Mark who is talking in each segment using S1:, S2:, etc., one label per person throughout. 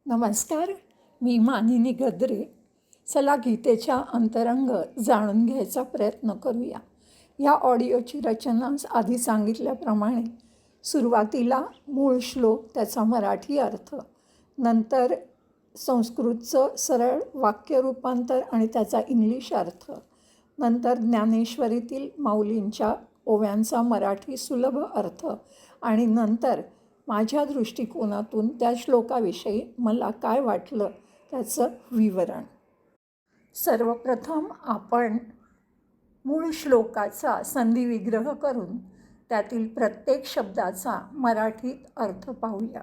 S1: नमस्कार. मी मानिनी गद्रे. चला गीतेच्या अंतरंग जाणून घ्यायचा प्रयत्न करूया. या ऑडिओची रचना आधी सांगितल्याप्रमाणे सुरुवातीला मूळ श्लोक, त्याचा मराठी अर्थ, नंतर संस्कृतचं सरळ वाक्य रूपांतर आणि त्याचा इंग्लिश अर्थ, नंतर ज्ञानेश्वरीतील माऊलींच्या ओव्यांचा मराठी सुलभ अर्थ आणि नंतर माझ्या दृष्टिकोनातून त्या श्लोकाविषयी मला काय वाटलं त्याचं विवरण. सर्वप्रथम आपण मूळ श्लोकाचा संधिविग्रह करून त्यातील प्रत्येक शब्दाचा मराठीत अर्थ पाहूया.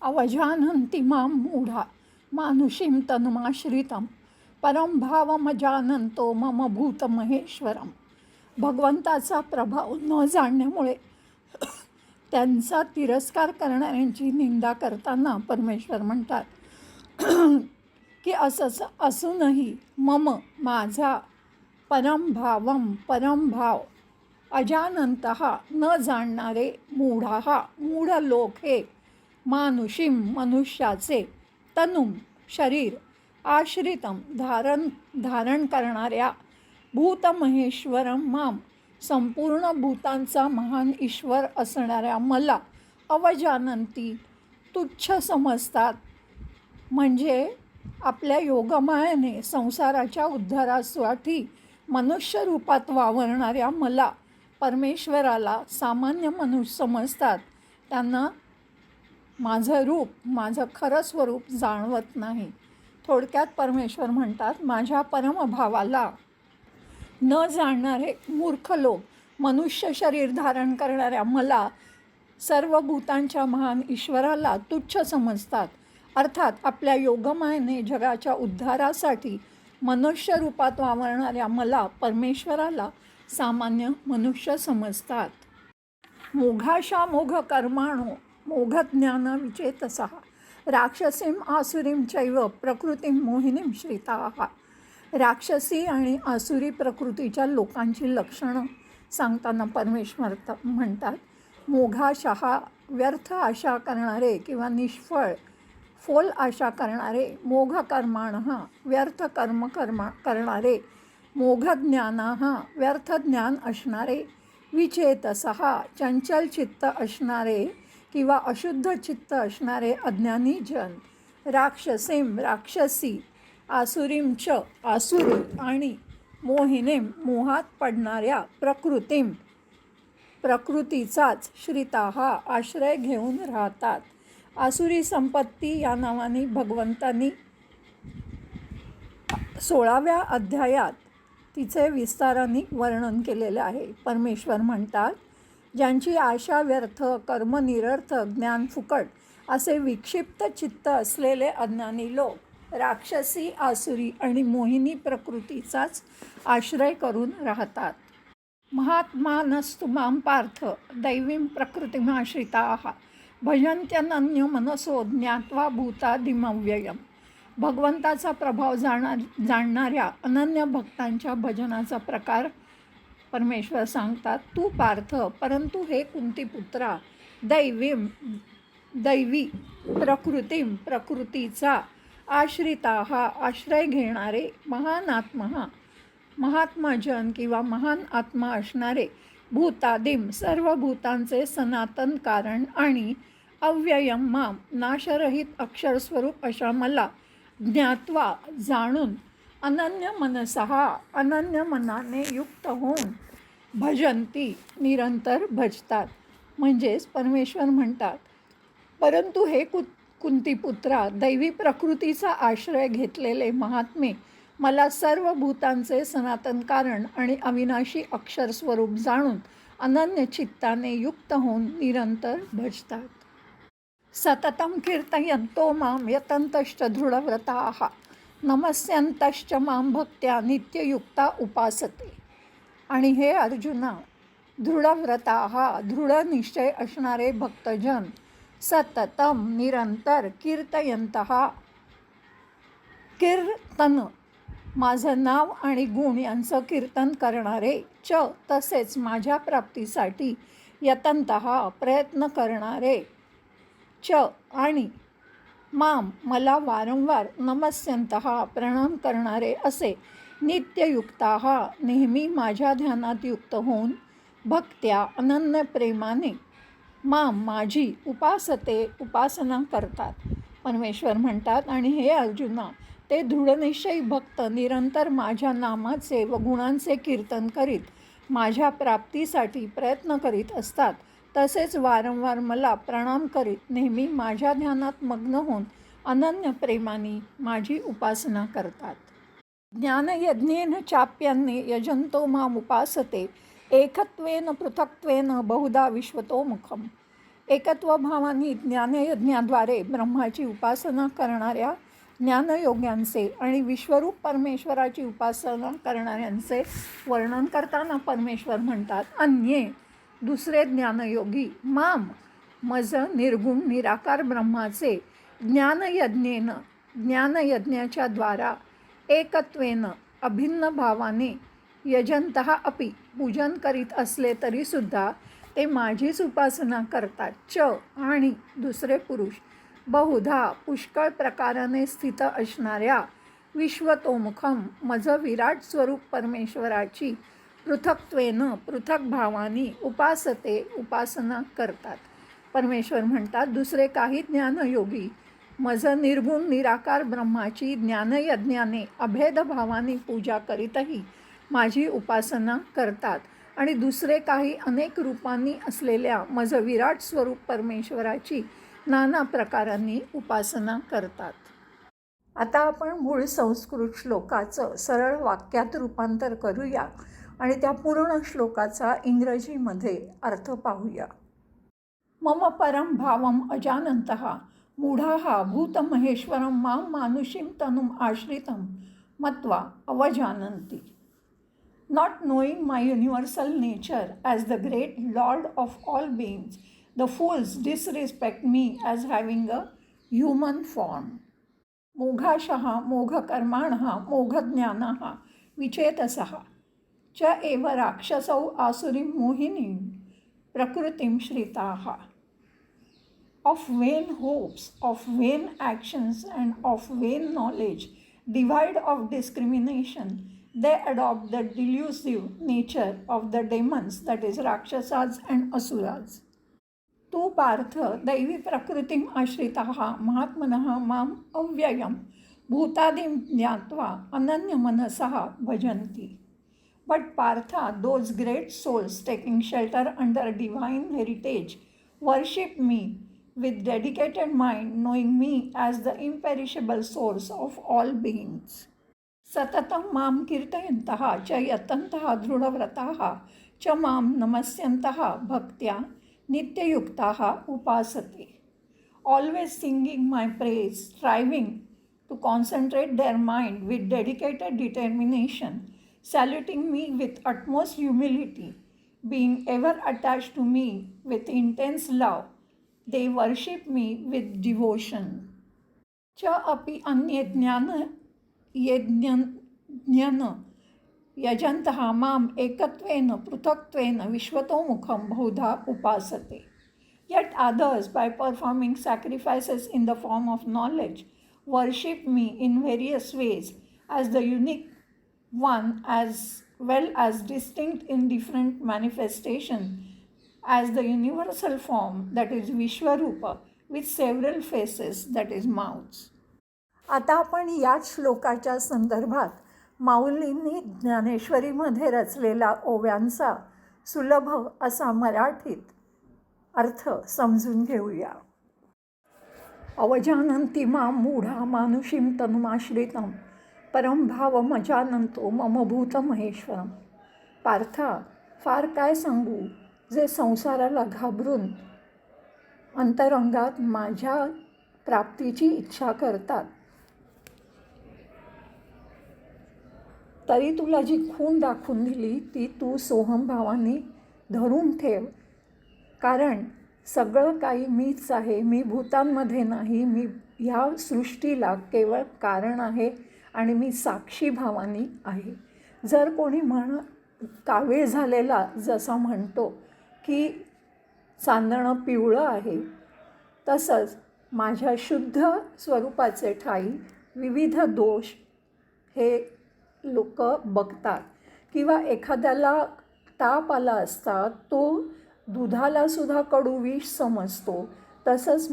S1: अवजानन्ति मां मूढा मानुषीं तनुमाश्रितं परं भावमजानन्तो मम भूतमहेश्वरम. भगवंताचा प्रभाव न जाणण्यामुळे त्यांचा तिरस्कार करणाऱ्यांची निंदा करताना परमेश्वर म्हणतात की असंच असूनही मम माझा परमभाव अजानंतः न जाणणारे मूढ लोक हे मानुषीम मनुष्याचे तनुम शरीर आश्रितम धारण करणाऱ्या भूतमहेश्वरम माम संपूर्ण भूतांचा महान ईश्वर असणाऱ्या मला अवजानंती तुच्छ समजतात. म्हणजे आपल्या योगमायेने संसाराच्या उद्धारासाठी मनुष्य रूपात वावरणाऱ्या मला परमेश्वराला सामान्य मनुष्य समजतात. त्यांना माझं रूप, माझं खरं स्वरूप जाणवत नाही. थोडक्यात परमेश्वर म्हणतात, माझ्या परमभावाला न जाणणारे मूर्ख लोक मनुष्य शरीर धारण करणाऱ्या मला सर्व भूतांच्या महान ईश्वराला तुच्छ समजतात. अर्थात आपल्या योगमायेने जगाच्या उद्धारासाठी मनुष्य रूपात वावरणाऱ्या मला परमेश्वराला सामान्य मनुष्य समजतात. मोघाशा मोघ कर्माणो मोघ ज्ञान विचेतसः राक्षसीं आसुरीं चैव प्रकृतीं मोहिनीं श्रिताः. राक्षसी आणि आसुरी प्रकृतीच्या लोकांची लक्षणं सांगताना परमेश्वर म्हणतात, मोघाशहा व्यर्थ आशा करणारे किंवा निष्फळ फोल आशा करणारे, मोघ कर्माणः व्यर्थ कर्म करणारे, मोघ ज्ञानाः व्यर्थ ज्ञान असणारे, विचेतसः चंचल चित्त असणारे किंवा अशुद्ध चित्त असणारे अज्ञानी जन, राक्षसीं राक्षसी, आसुरींच आसुरी आणि मोहिनीं मोहात पडणाऱ्या प्रकृतीचाच श्रिताः आश्रय घेऊन राहतात. आसुरी संपत्ती या नावाने भगवंतांनी 16व्या अध्यायात तिचे विस्ताराने वर्णन केलेले आहे. परमेश्वर म्हणतात, ज्यांची आशा व्यर्थ, कर्म निरर्थक, ज्ञान फुकट असे विक्षिप्त चित्त असलेले अज्ञानी लोक राक्षसी, आसुरी आणि मोहिनी प्रकृतीचाच आश्रय करून राहतात. महात्मानस्तु मां पार्थ दैवीं प्रकृतिमाश्रिताः भजन्त्यनन्य मनसो ज्ञात्वा भूतादिमव्ययम्. भगवंताचा प्रभाव जाणणाऱ्या अनन्य भक्तांच्या भजनाचा प्रकार परमेश्वर सांगतात. तू पार्थ, परंतु हे कुंतीपुत्रा, दैवी प्रकृतीं प्रकृतीचा आश्रिताः आश्रय घेणारे, महात्माजन किंवा महान आत्मा असणारे, भूतादिम सर्व भूतांचे सनातन कारण आणि अव्ययम माम नाशरहित अक्षरस्वरूप अशा मला ज्ञात्वा जाणून अनन्य मनसः अनन्य मनाने युक्त होऊन भजंती निरंतर भजतात. म्हणजेच परमेश्वर म्हणतात, परंतु हे कुंतीपुत्रा, दैवी प्रकृतीचा आश्रय घेतलेले महात्मे मला सर्व भूतांचे सनातन कारण आणि अविनाशी अक्षर स्वरूप जाणून अनन्य चित्ताने युक्त होऊन निरंतर भजतात. सततं कीर्तयन्तो मां यतन्तश्च दृढव्रताः नमस्यन्तश्च मां भक्त्या नित्ययुक्ता उपासते. आणि हे अर्जुना, दृढव्रताः दृढ निश्चय असणारे भक्तजन, सततम निरंतर, कीर्तयन्तः कीर्तन माझं नाव आणि गुण यांचं कीर्तन करणारे, च तसेच माझ्या प्राप्तीसाठी यतन्तः प्रयत्न करणारे, च आणि माम मला वारंवार नमस्यंतः प्रणाम करणारे असे नित्ययुक्ताः नेहमी माझ्या ध्यानात युक्त होऊन भक्त्या अनन्य प्रेमाने माम माझी उपासना करतात. परमेश्वर म्हणतात, आणि हे अर्जुना, ते दृढनिश्चयी भक्त निरंतर माझ्या नामाचे व गुणांचे कीर्तन करीत माझ्या प्राप्तीसाठी प्रयत्न करीत असतात. तसेच वारंवार मला प्रणाम करीत नेहमी माझ्या ध्यानात मग्न होऊन अनन्य प्रेमाने माझी उपासना करतात. ज्ञानयज्ञेन चाप्यान्ने यजंतो मामुपासते एकत्वेन पृथक्त्वेन बहुधा विश्वतोमुखम. एकत्वभावाने ज्ञानयज्ञाद्वारे ब्रह्माची उपासना करणाऱ्या ज्ञानयोग्यांचे आणि विश्वरूप परमेश्वराची उपासना करणाऱ्यांचे वर्णन करताना परमेश्वर म्हणतात, अन्ये दुसरे ज्ञानयोगी माम मज निर्गुण निराकार ब्रह्माचे ज्ञानयज्ञाच्या द्वारा एकत्वेन अभिन्न भावाने यजंतः अपि पूजन करीत असले तरीसुद्धा ते माझीच उपासना करतात. आणि दुसरे पुरुष बहुधा पुष्कळ प्रकाराने स्थित असणाऱ्या विश्वतोमुखम मज विराट स्वरूप परमेश्वराची पृथक भावानी उपासना करतात. परमेश्वर म्हणतात, दुसरे काही ज्ञानयोगी मज निर्गुण निराकार ब्रह्माची ज्ञानयज्ञाने अभेद भावाने पूजा करीतही माझी उपासना करतात. आणि दुसरे काही अनेक रूपांनी असलेल्या मज विराट स्वरूप परमेश्वराची नाना प्रकारांनी उपासना करतात. आता आपण मूळ संस्कृत श्लोकाचं सरळ वाक्यात रूपांतर करूया आणि त्या पूर्ण श्लोकाचा इंग्रजीमध्ये अर्थ पाहूया. मम परम भावम अजानन्तः मूढाः भूतमहेश्वरं मां मानुषीं तनुम् आश्रितं मत्वा अवजानन्ति. Not knowing my universal nature as the great Lord of all beings, the fools disrespect me as having a human form. मोघाशः मोघकर्माणः मोघज्ञानाः विचेतसः च एव राक्षसौ आसुरीं मोहिनीं प्रकृतिं श्रिताः. Of vain hopes, of vain actions, and of vain knowledge, devoid of discrimination, they adopt the delusive nature of the demons, that is Rakshasas and Asuras. तू पार्थ दैवी प्रकृतिम आश्रिताः महात्मनः ma'am अव्ययम भूतादिं ज्ञात्वा अनन्य मनसः भजन्ति. But Partha, those great souls taking shelter under divine heritage, worship me with dedicated mind, knowing me as the imperishable source of all beings. सततं मां कीर्तयन्तः च यतन्तः दृढव्रताः च मां नमस्यन्तः भक्त्या नित्ययुक्ताः उपासते. Always singing my praise, striving to concentrate their mind with dedicated determination, saluting me with utmost humility, being ever attached to me with intense love, they worship me with devotion. च अपि अन्ये यज्ञन यजन्तः माम एकत्वेन पृथक्त्वेन विश्वतोमुखम बहुधा उपासते. Yet others, by performing sacrifices in the form of knowledge, worship me in various ways as the unique one, as well as distinct in different manifestation as the universal form, that is Vishwarupa, with several faces, that is mouths. आता आपण याच श्लोकाच्या संदर्भात माऊलींनी ज्ञानेश्वरीमध्ये रचलेला ओव्यांचा सुलभ असा मराठीत अर्थ समजून घेऊया. अवजानन्ति मां मूढा मानुषीं तनुमाश्रितं परम भावमजानन्तो मम भूतमहेश्वरम. पार्था, फार काय सांगू, जे संसाराला घाबरून अंतरंगात माझ्या प्राप्तीची इच्छा करतात, तरी तुला जी खूण दाखवून दिली ती तू सोहमभावाने धरून ठेव. कारण सगळं काही मीच आहे, मी भूतांमध्ये नाही, मी ह्या सृष्टीला केवळ कारण आहे आणि मी साक्षी भावानी आहे. जर कोणी कावीळ झालेला जसा म्हणतो की चांदणं पिवळं आहे, तसंच माझ्या शुद्ध स्वरूपाचे ठाई विविध दोष हे लोक बघतात. किंवा एखाद्याला ताप आला असता तो दुधालासुद्धा कडू विष समजतो. तसंच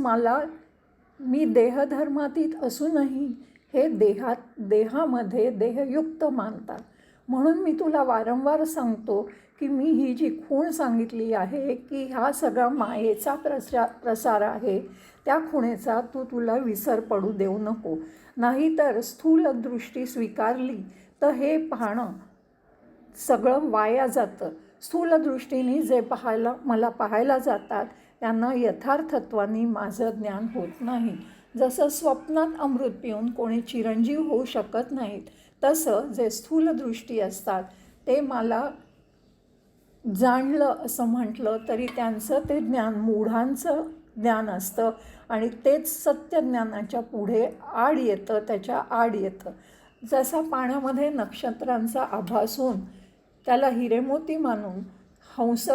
S1: मी देहधर्मातीत असूनही हे देहामध्ये देहयुक्त मानतात. म्हणून मी तुला वारंवार सांगतो की मी ही जी खूण सांगितली आहे की हा सगळा मायेचा प्रसार आहे, त्या खुणेचा तुला विसर पडू देऊ नको. नाहीतर स्थूल दृष्टी स्वीकारली तर हे पाहणं सगळं वाया जातं. स्थूल दृष्टीने जे मला पाहायला जातात त्यांना यथार्थत्वाने माझं ज्ञान होत नाही. जसं स्वप्नात अमृत पिऊन कोणी चिरंजीव होऊ शकत नाहीत, तसं जे स्थूल दृष्टी असतात ते मला जाणलं असं म्हटलं तरी त्यांचं ते ज्ञान मूढांचं ज्ञान असतं आणि तेच सत्य ज्ञानाच्या पुढे त्याच्या आड येतं. जसा पाण्यामध्ये नक्षत्रांचा आभास होऊन त्याला हिरेमोती मानून हंस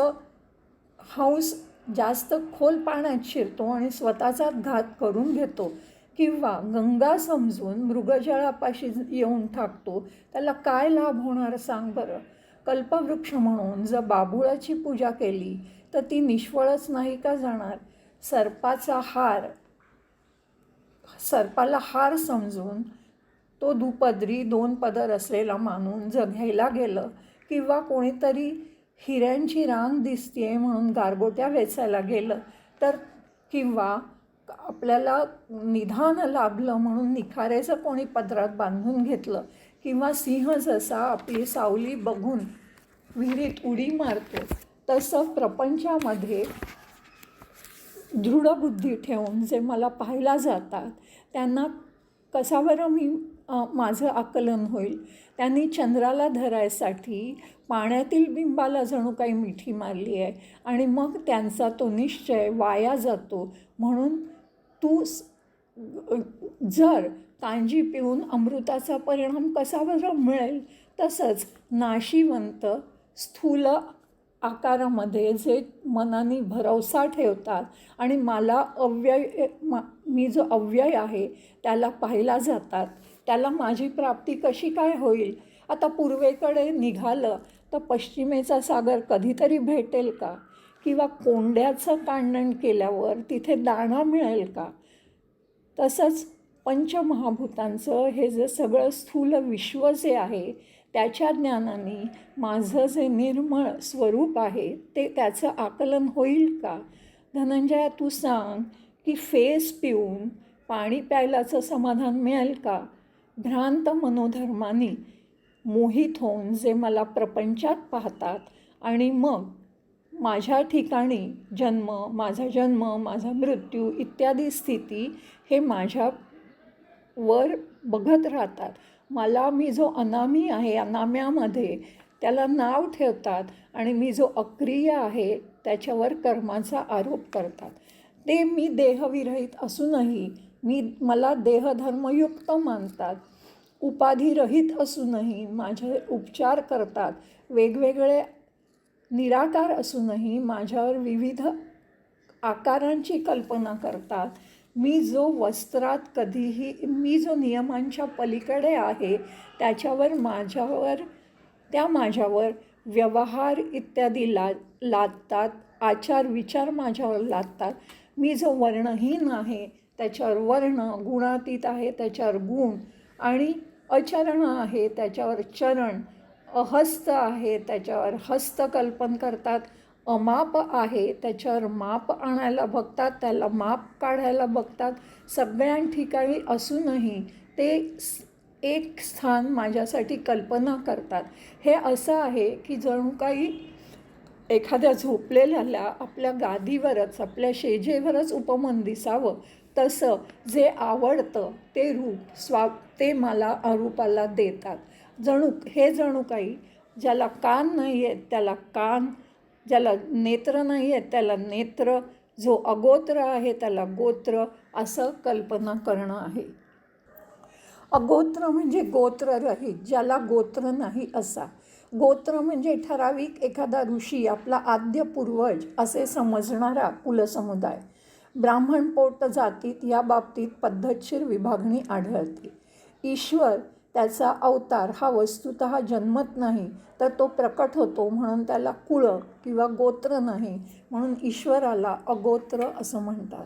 S1: जास्त खोल पाण्यात शिरतो आणि स्वतःचाच घात करून घेतो, किंवा गंगा समजून मृगजळापाशी येऊन ठाकतो, त्याला काय लाभ होणार सांग बरं. कल्पवृक्ष म्हणून जर बाभुळाची पूजा केली तर ती निष्फळच नाही का जाणार. सर्पाला हार समजून तो दुपदरी 2 पदर असलेला मानून जर घ्यायला गेलं, किंवा कोणीतरी हिऱ्यांची रांग दिसतेय म्हणून गारगोट्या वेचायला गेलं तर, किंवा आपल्याला निधान लाभलं म्हणून निखारेचं कोणी पदरात बांधून घेतलं, किंवा सिंह जसा आपली सावली बघून विहिरीत उडी मारतो, तसं प्रपंचामध्ये दृढबुद्धी ठेवून जे मला पाहायला जातात त्यांना कसा बरं माझं आकलन होईल. त्यांनी चंद्राला धरायसाठी पाण्यातील बिंबाला जणू काही मिठी मारली आहे आणि मग त्यांचा तो निश्चय वाया जातो. म्हणून तू जर कांजी पिऊन अमृताचा परिणाम कसा बरं मिळेल, तसंच नाशिवंत स्थूल आकारामध्ये जे मनाने भरवसा ठेवतात आणि मी जो अव्यय आहे त्याला पाहिला जातात, त्याला माझी प्राप्ती कशी काय होईल. आता पूर्वेकडे निघालं तर पश्चिमेचा सागर कधीतरी भेटेल का, किंवा कोंड्याचं कांडण केल्यावर तिथे दाणा मिळेल का. तसंच पंचमहाभूतांचं हे जे सगळं स्थूल विश्व जे आहे त्याच्या ज्ञानाने माझं जे निर्मळ स्वरूप आहे त्याचं आकलन होईल का. धनंजया, तू सांग की फेस पिऊन पाणी प्यायलाचं समाधान मिळेल का. भ्रांत मनोधर्माने मोहित होऊन जे मला प्रपंचात पाहतात आणि मग माझ्या ठिकाणी माझा जन्म, माझा मृत्यू इत्यादी स्थिती हे माझ्यावर बघत राहतात. मी जो अनामी आहे, अनाम्यामध्ये त्याला नाव ठेवतात आणि मी जो अक्रिय आहे त्याच्यावर कर्माचा आरोप करतात. ते मी देहविरहित असूनही मला देहधर्मयुक्त मानतात. उपाधिरहित असूनही माझे उपचार करतात. वेगवेगळे निराकार असूनही माझ्यावर विविध आकारांची कल्पना करतात. मी जो नियमांच्या पलीकडे आहे त्या माझ्यावर व्यवहार इत्यादी लादतात, आचार विचार माझ्यावर लादतात. मी जो वर्णहीन आहे त्याच्यावर वर्ण, गुणातीत आहे त्याच्यावर गुण, आणि अचरण आहे त्याच्यावर चरण, अहस्त आहे त्याच्यावर हस्त कल्पन करतात, अमाप आहे त्याच्यावर माप आणायला बघतात, त्याला माप काढायला बघतात. सगळ्या ठिकाणी असूनही ते एक स्थान माझ्यासाठी कल्पना करतात. हे असं आहे की जणू काही एखाद्या झोपलेल्याला आपल्या गादीवरच, आपल्या शेजेवरच उपमन दिसावं, तसं जे आवडतं ते रूप ते मला अरूपाला देतात. जणू काही ज्याला कान नाही आहेत त्याला कान, ज्याला नेत्र नाही आहेत त्याला नेत्र, जो अगोत्र आहे त्याला गोत्र, असं कल्पना करणं आहे. अगोत्र म्हणजे गोत्ररहित, ज्याला गोत्र नाही असा. गोत्र म्हणजे ठराविक एखादा ऋषी, आपला आद्य पूर्वज असे समजणारा कुलसमुदाय. ब्राह्मण पोट जातीत या बाबतीत पद्धतशीर विभागणी आढळते. ईश्वर त्याचा अवतार हा वस्तुतः जन्मत नाही, तर तो प्रकट होतो, म्हणून त्याला कुळ किंवा गोत्र नाही, म्हणून ईश्वराला अगोत्र असं म्हणतात.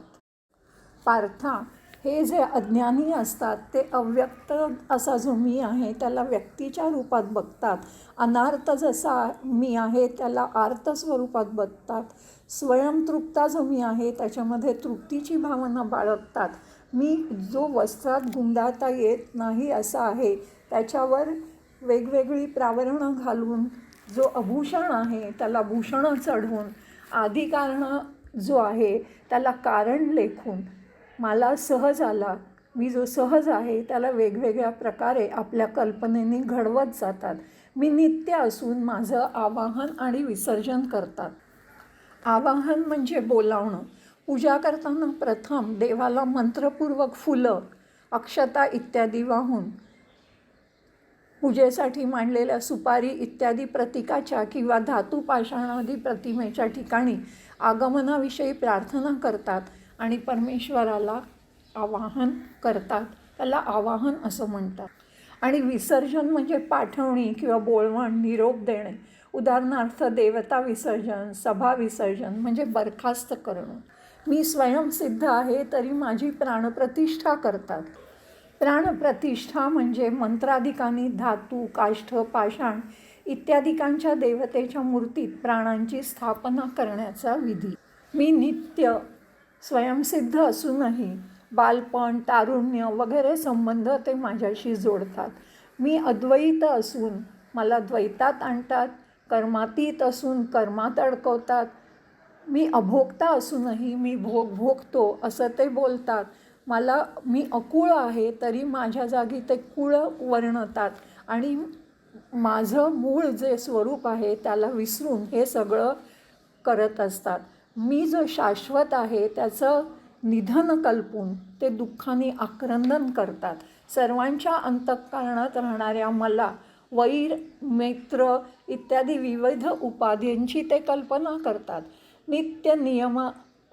S1: पार्था, हे जे अज्ञानी असतात ते अव्यक्त असा जो मी आहे त्याला व्यक्तीच्या रूपात बघतात. अनार्थ जसा मी आहे त्याला आर्त स्वरूपात बघतात. स्वयंतृप्ता जो मी आहे त्याच्यामध्ये तृप्तीची भावना बाळगतात. मी जो वस्त्रात गुंडाळता येत नाही असा आहे त्याच्यावर वेगवेगळी प्रावरणं घालून जो अभूषण आहे त्याला भूषणं चढवून, आदिकारण जो आहे त्याला कारण लेखून मला सहज आला, मी जो सहज आहे त्याला वेगवेगळ्या प्रकारे आपल्या कल्पनेने घडवत जातात. मी नित्य असून माझं आवाहन आणि विसर्जन करतात. आवाहन म्हणजे बोलावणं. पूजा करताना प्रथम देवाला मंत्रपूर्वक फुलं, अक्षता इत्यादी वाहून पूजेसाठी मांडलेल्या सुपारी इत्यादी प्रतीकाच्या किंवा धातू पाषाणादी प्रतिमेच्या ठिकाणी आगमनाविषयी प्रार्थना करतात आणि परमेश्वराला आवाहन करतात. त्याला आवाहन असं म्हणतात. आणि विसर्जन म्हणजे पाठवणी किंवा बोलवण, निरोप देणे. उदाहरणार्थ देवता विसर्जन, सभा विसर्जन म्हणजे बरखास्त करणं. मी स्वयंसिद्ध आहे तरी माझी प्राणप्रतिष्ठा करतात. प्राणप्रतिष्ठा म्हणजे मंत्राधिकांनी धातू, काष्ठ, पाषाण इत्यादिकांच्या देवतेच्या मूर्तीत प्राणांची स्थापना करण्याचा विधी. मी नित्य स्वयंसिद्ध असूनही बालपण, तारुण्य वगैरे संबंध ते माझ्याशी जोडतात. मी अद्वैत असून मला द्वैतात आणतात. कर्मातीत असून कर्मात अडकवतात. मी अभोक्ता असूनही मी भोगतो असं ते बोलतात. मी अकुळ आहे तरी माझ्या जागी ते कुळ वर्णतात आणि माझं मूळ जे स्वरूप आहे त्याला विसरून हे सगळं करत असतात. मी जो शाश्वत आहे त्याचं निधन कल्पून ते दुःखाने आक्रंदन करतात. सर्वांच्या अंतःकरणात राहणाऱ्या मला वैर, मित्र इत्यादी विविध उपाधींची ते कल्पना करतात. नित्य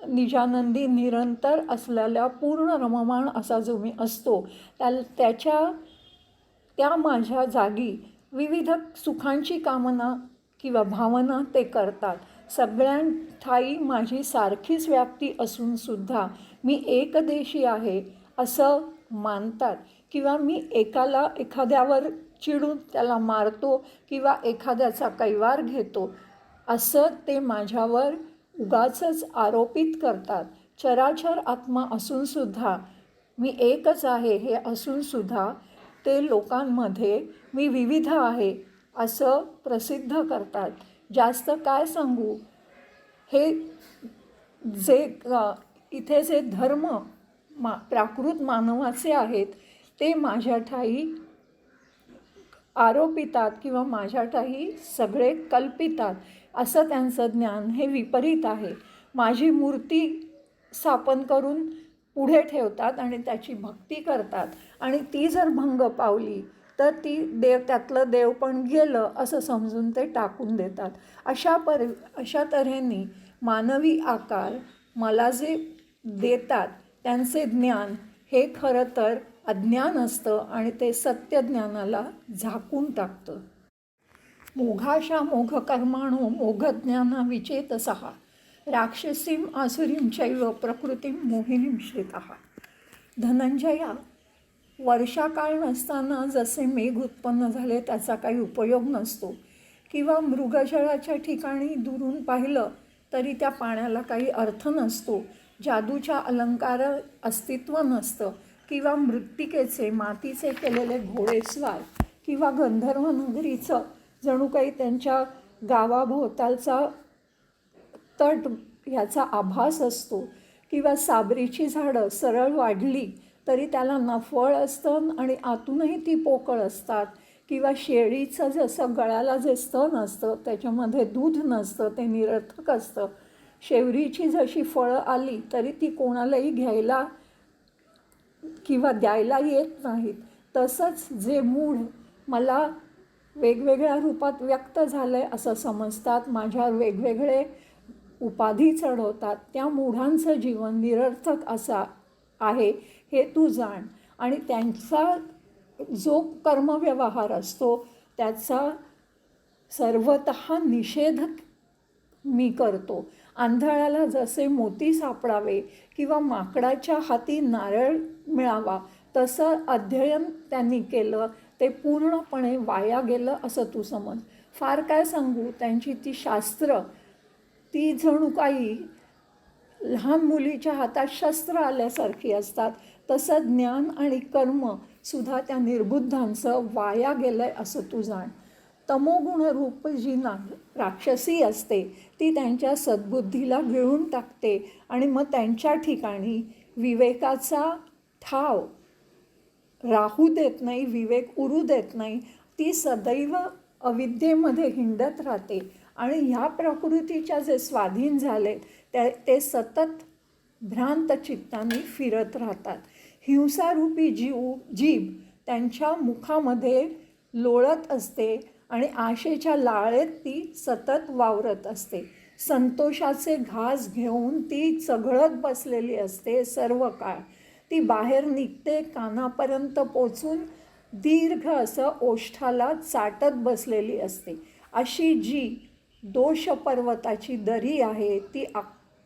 S1: निजानंदी निरंतर असलेल्या पूर्ण रममाण असा जो मी असतो त्या माझ्या जागी विविध सुखांची कामना किंवा भावना ते करतात. सगळ्यांठायी माझी सारखीच व्याप्ती असूनसुद्धा मी एकदेशी आहे असं मानतात. किंवा मी एखाद्यावर चिडून त्याला मारतो किंवा एखाद्याचा कैवार घेतो असं ते माझ्यावर उगाचच आरोपित करतात. चराचर आत्मा असूनसुद्धा मी एकच आहे हे असूनसुद्धा ते लोकांमध्ये मी विविध आहे असं प्रसिद्ध करतात. जास्त काय सांगू, हे इथे जे धर्म प्राकृत मानवाचे आहेत ते माझ्याठायी आरोपितात किंवा माझ्याठायी सगळे कल्पितात असं त्यांचं ज्ञान हे विपरीत आहे. माझी मूर्ती स्थापन करून पुढे ठेवतात आणि त्याची भक्ती करतात आणि ती जर भंग पावली तर त्यातलं देव पण गेलं असं समजून ते टाकून देतात. अशा तऱ्हेने मानवी आकार मला जे देतात त्यांचे ज्ञान हे खरं तर अज्ञान असतं आणि ते सत्यज्ञानाला झाकून टाकतं. मोघाशा मोघ कर्माणो मोघज्ञाना विचेतसः राक्षसीम आसुरीं चैव प्रकृतीं मोहिनीं श्रितः. धनंजया, वर्षाकाळ नसताना जसे मेघ उत्पन्न झाले त्याचा काही उपयोग नसतो किंवा मृगजळाच्या ठिकाणी दुरून पाहिलं तरी त्या पाण्याला काही अर्थ नसतो. जादूच्या अलंकार अस्तित्व नसतं किंवा मृत्तिकेचे मातीचे केलेले घोडेस्वार किंवा गंधर्व नगरीचं जणू काही त्यांच्या गावाभोवतालचा तट ह्याचा आभास असतो किंवा साबरीची झाडं सरळ वाढली तरी त्याला ना फळ असतं आणि आतूनही ती पोकळ असतात किंवा शेळीचं जसं गळ्याला जे स्तन असतं त्याच्यामध्ये दूध नसतं, ते निरर्थक असतं. शेवरीची जशी फळं आली तरी ती कोणालाही घ्यायला किंवा द्यायला येत नाहीत. तसंच जे मूढ मला वेगवेगळ्या रूपात व्यक्त झालं आहे असं समजतात, माझ्यावर वेगवेगळे उपाधी चढवतात त्या मूढांचं जीवन निरर्थक असा आहे हे तू जाण. आणि त्यांचा जो कर्मव्यवहार असतो त्याचा सर्वतः निषेध मी करतो. आंधळ्याला जसे मोती सापडावे किंवा माकडाच्या हाती नारळ मिळावा तसं अध्ययन त्यांनी केलं ते पूर्णपणे वाया गेलं असं तू समज. फार काय सांगू, त्यांची ती शास्त्र ती जणू काही लहान मुलीच्या हातात शस्त्र आल्यासारखी असतात. तसं ज्ञान आणि कर्मसुद्धा त्या निर्बुद्धांचं वाया गेलं आहे असं तू जाण. तमोगुणरूप जी राक्षसी असते ती त्यांच्या सद्बुद्धीला गिळून टाकते आणि मग त्यांच्या ठिकाणी विवेकाचा ठाव राहू देत नाही, विवेक उरू देत नाही. ती सदैव अविद्येमध्ये हिंडत राहते आणि ह्या प्रकृतीच्या जे स्वाधीन झाले ते सतत भ्रांत चित्ताने फिरत राहतात. हिंसारूपी जीभ त्यांच्या मुखामध्ये लोळत असते आणि आशेच्या लाळेत ती सतत वावरत असते. संतोषाचे घास घेऊन ती चघळत बसलेली असते सर्व काळ. ती बाहेर निघते, कानापर्यंत पोचून दीर्घ असं ओष्ठाला चाटत बसलेली असते. अशी जी दोष पर्वताची दरी आहे ती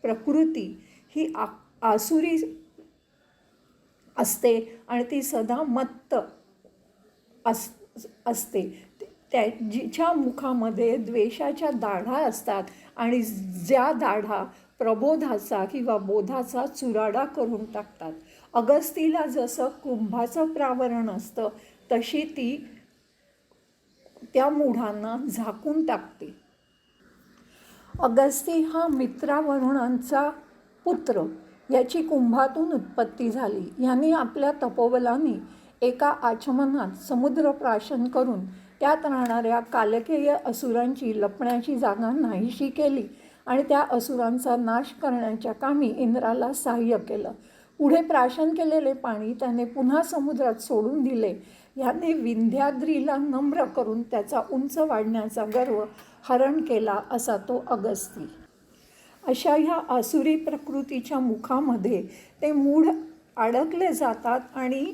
S1: प्रकृती ही आसुरी असते आणि ती सदा मत्त असते. जिच्या मुखामध्ये द्वेषाच्या दाढा असतात आणि ज्या दाढा प्रबोधाचा किंवा बोधाचा चुराडा करून टाकतात. अगस्तीला जसं कुंभाचं प्रावरण असतं तशी ती त्या मूढांना झाकून टाकते. अगस्ती हा मित्रावरुणांचा पुत्र, याची कुंभातून उत्पत्ती झाली. यांनी आपल्या तपोबलाने एका आचमनात समुद्रप्राशन करून त्यात राहणाऱ्या कालकेय असुरांची लपण्याची जागा नाहीशी केली आणि त्या असुरांचा नाश करण्याच्या कामी इंद्राला सहाय्य केलं. पुढे प्राशन केलेले पाणी त्याने पुन्हा समुद्रात सोडून दिले. याने विंध्याद्रीला नम्र करून त्याचा उंच वाढण्याचा गर्व हरण केला असा तो अगस्ती. अशा ह्या आसुरी प्रकृतीच्या मुखामध्ये ते मूढ अडकले जातात आणि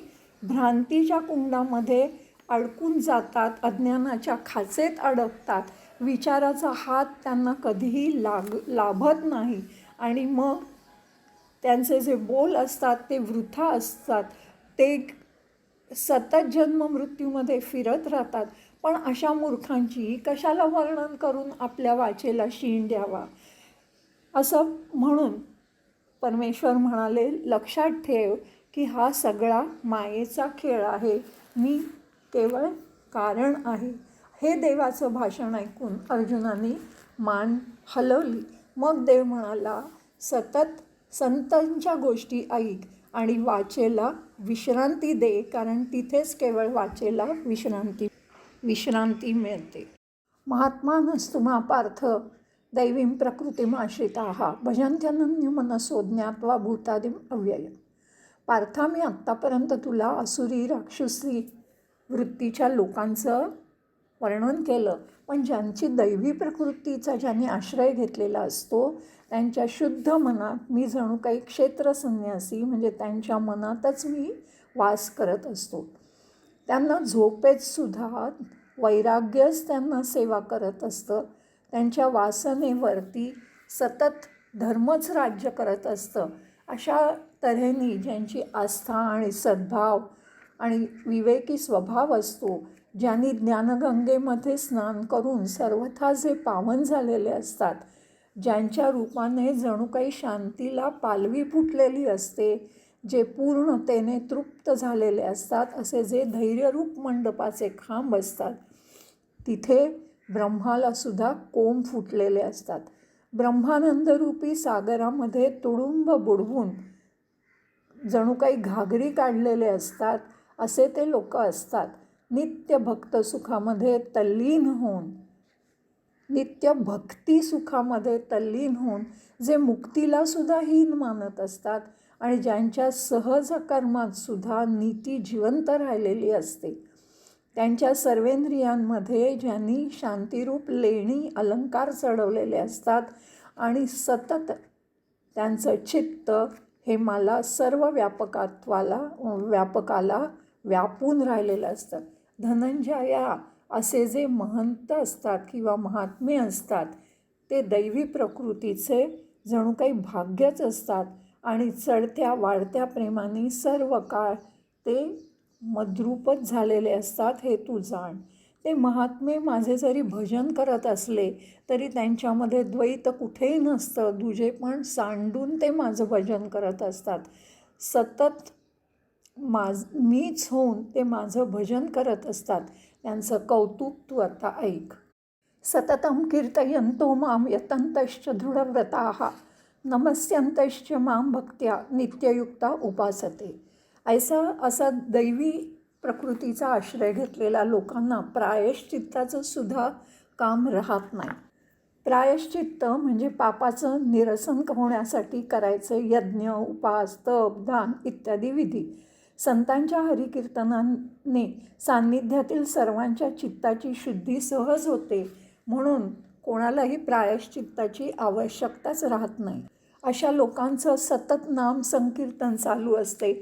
S1: भ्रांतीच्या कुंडामध्ये अडकून जातात, अज्ञानाच्या खाचेत अडकतात. विचाराचा हात त्यांना कधीही लाभत नाही आणि मग त्यांचे जे बोल असतात ते वृथा असतात. ते सतत जन्म मृत्यूमध्ये फिरत राहतात. पण अशा मूर्खांची कशाला वर्णन करून आपल्या वाचेला शीण द्यावा. असं म्हणून परमेश्वर म्हणाले, लक्षात ठेव की हा सगळा मायेचा खेळ आहे, मी केवळ कारण आहे. हे देवाचं भाषण ऐकून अर्जुनाने मान हलवली. मग देव म्हणाला, सतत संतांच्या गोष्टी ऐक आणि वाचेला विश्रांती दे, कारण तिथेच केवळ वाचेला विश्रांती मिळते. महात्मानस्तुमा पार्थ दैवीं प्रकृतिमाश्रिताः भजन्त्यनन्यमनसो ज्ञात्वा भूतादिम अव्ययम्. पार्था, मी आत्तापर्यंत तुला असुरी राक्षसी वृत्तीच्या लोकांचं वर्णन केलं, पण ज्यांची दैवी प्रकृतीचा ज्यांनी आश्रय घेतलेला असतो त्यांच्या शुद्ध मनात मी जणू काही क्षेत्रसन्यासी म्हणजे त्यांच्या मनातच मी वास करत असतो. त्यांना झोपेतसुद्धा वैराग्यच त्यांना सेवा करत असतं. त्यांच्या वासनेवरती सतत धर्मच राज्य करत असतं. अशा तऱ्हेने ज्यांची आस्था आणि सद्भाव आणि विवेकी स्वभाव असतो, ज्यांनी ज्ञानगंगेमध्ये स्नान करून सर्वथा जे पावन झालेले असतात, ज्यांच्या रूपाने जणू काही शांतीला पालवी फुटलेली असते, जे पूर्णतेने तृप्त झालेले असतात, असे जे धैर्यरूप मंडपाचे खांब असतात, तिथे ब्रह्माला सुद्धा कोंब फुटलेले असतात. ब्रह्मानंदरूपी सागरामध्ये तुडुंब बुडवून जणू काही घागरी काढलेले असतात, असे ते लोक असतात. नित्य भक्त सुखामध्ये तल्लीन होऊन, नित्य भक्ती सुखामध्ये तल्लीन होऊन जे मुक्तीला सुद्धा हीन मानत असतात आणि ज्यांच्या सहज कर्मात सुद्धा नीती जिवंत राहिलेली असते, त्यांच्या सर्वेंद्रियांमध्ये ज्यांनी शांतिरूप लेणी अलंकार चढवलेले असतात आणि सतत त्यांचं चित्त हे मला सर्व व्यापकाला व्यापून राहिलेलं असतं. धनंजया असे जे महंत असतात किंवा महात्मे असतात ते दैवी प्रकृतीचे जणू काही भाग्यच असतात आणि चढत्या वाढत्या प्रेमाने सर्व काळ ते मद्रूपच झालेले असतात, हे तू जाण. ते महात्मे माझे जरी भजन करत असले तरी त्यांच्यामध्ये द्वैत कुठेही नसतं, दुजेपण सांडून ते माझं भजन करत असतात. सतत मीच होऊन ते माझं भजन करत असतात. त्यांचं कौतुक तू आता ऐक. सततं कीर्तयन्तो मां यतन्तश्च दृढव्रताः नमस्यन्तश्च मां भक्त्या नित्ययुक्ता उपासते. असा दैवी प्रकृतीचा आश्रय घेतलेल्या लोकांना प्रायश्चित्ताचं सुद्धा काम राहत नाही. प्रायश्चित्त म्हणजे पापाचं निरसन होण्यासाठी करायचे यज्ञ, उपास, तप, दान इत्यादी विधी. संतांच्या हरिकीर्तनाने सान्निध्यातील सर्वांच्या चित्ताची शुद्धी सहज होते, म्हणून कोणालाही प्रायश्चित्ताची आवश्यकताच राहत नाही. अशा लोकांचं सतत नामसंकीर्तन चालू असते.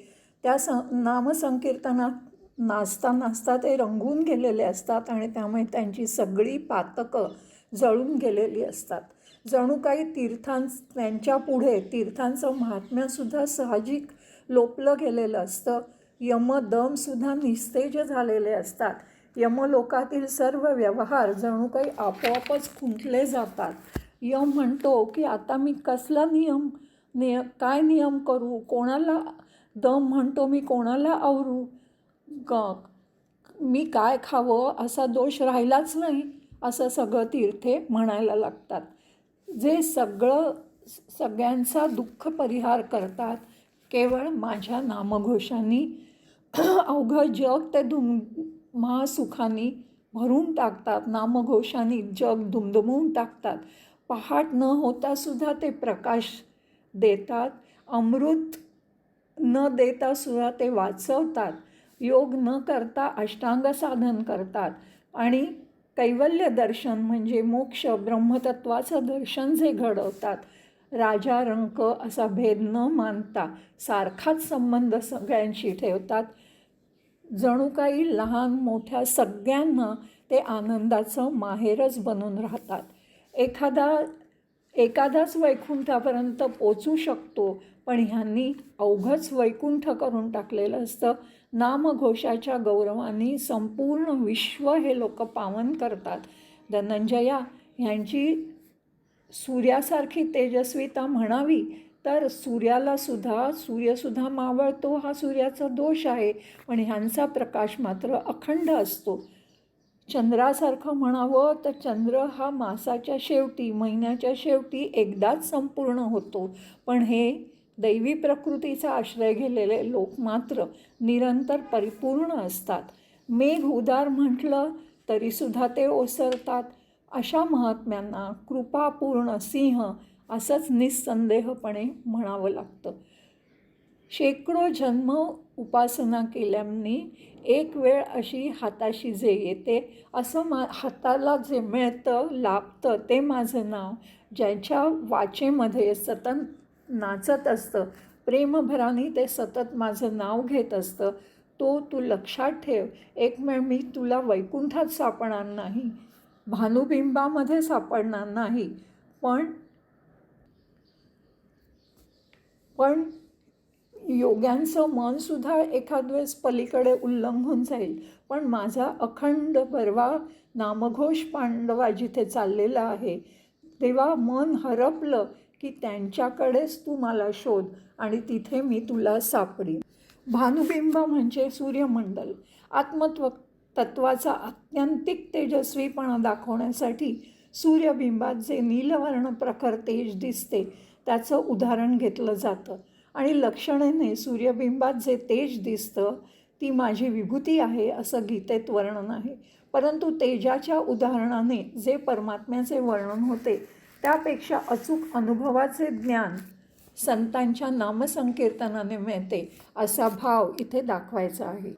S1: त्या नामसंकीर्तनात नाचता नाचता ते रंगून गेलेले असतात आणि त्यामुळे त्यांची सगळी पातकं जळून गेलेली असतात. जणू काही त्यांच्या पुढे तीर्थांचं महात्म्यसुद्धा साहजिक लोपलं गेलेलं असतं. यमदमसुद्धा निस्तेज झालेले असतात. यमलोकातील सर्व व्यवहार जणू काही आपोआपच खुंटले जातात. यम म्हणतो की आता मी कसला काय नियम करू, कोणाला दम म्हणतो मी कोणाला आवरू, मी काय खावं असा दोष राहिलाच नाही, असं सगळं तीर्थे म्हणायला लागतात. जे सगळ्यांचा दुःख परिहार करतात केवळ माझ्या नामघोषांनी. अवघं जग ते महासुखांनी भरून टाकतात. नामघोषांनी जग दुमदुमवून टाकतात. पहाट न होतासुद्धा ते प्रकाश देतात. अमृत न देतासुद्धा ते वाचवतात. योग न करता अष्टांग साधन करतात आणि कैवल्य दर्शन म्हणजे मोक्ष ब्रह्मतत्वाचं दर्शन जे घडवतात. राजा रंक असा भेद न मानता सारखाच संबंध सगळ्यांशी ठेवतात. जणू काही लहान मोठ्या सगळ्यांना ते आनंदाचं माहेरच बनून राहतात. एखादाच वैकुंठापर्यंत पोचू शकतो, पण ह्यांनी अवघंच वैकुंठ करून टाकलेलं असतं. नामघोषाच्या गौरवाने संपूर्ण विश्व हे लोक पावन करतात. धनंजया ह्यांची सूर्यासारखी तेजस्विता म्हणावी तर सूर्यसुद्धा मावळतो, हा सूर्याचा दोष आहे, पण ह्यांचा प्रकाश मात्र अखंड असतो. चंद्रासारखं म्हणावं तर चंद्र हा मासाच्या शेवटी महिन्याच्या शेवटी एकदाच संपूर्ण होतो, पण हे दैवी प्रकृतीचा आश्रय घेतलेले लोक मात्र निरंतर परिपूर्ण असतात. मेघ उदार म्हटलं तरीसुद्धा ते ओसरतात. अशा महात्म्यांना कृपापूर्ण सिंह असंच निस्संदेहपणे म्हणावं लागतं. शेकडो जन्म उपासना केल्याने एक वेळ अशी हाताशी जे येते, असं हाताला जे मिळतं लाभतं ते माझं नाव, ज्याच्या वाचेमध्ये सतत नाचत असतं, प्रेमभराने ते सतत माझं नाव घेत असतं, तो तू लक्षात ठेव. एक वेळ मी तुला वैकुंठात सापडणार नाही, भानुबिंबामध्ये सापडणार नाही, पण योग्यांचं मनसुद्धा एखाद वेळेस पलीकडे उल्लंघून जाईल, पण माझा अखंड बरवा नामघोष पांडवा जिथे चाललेला आहे तेव्हा मन हरपलं की त्यांच्याकडेच तू मला शोध आणि तिथे मी तुला सापडीन. भानुबिंब म्हणजे सूर्यमंडल. तत्वाचा आत्यंतिक तेजस्वीपणा दाखवण्यासाठी सूर्यबिंबात जे नीलवर्ण प्रखर तेज दिसते त्याचं उदाहरण घेतलं जातं आणि लक्षणेने सूर्यबिंबात जे तेज दिसतं ती माझी विभूती आहे असं गीतेत वर्णन आहे. परंतु तेजाच्या उदाहरणाने जे परमात्म्याचे वर्णन होते त्यापेक्षा अचूक अनुभवाचे ज्ञान संतांच्या नामसंकीर्तनाने मिळते असा भाव इथे दाखवायचा आहे.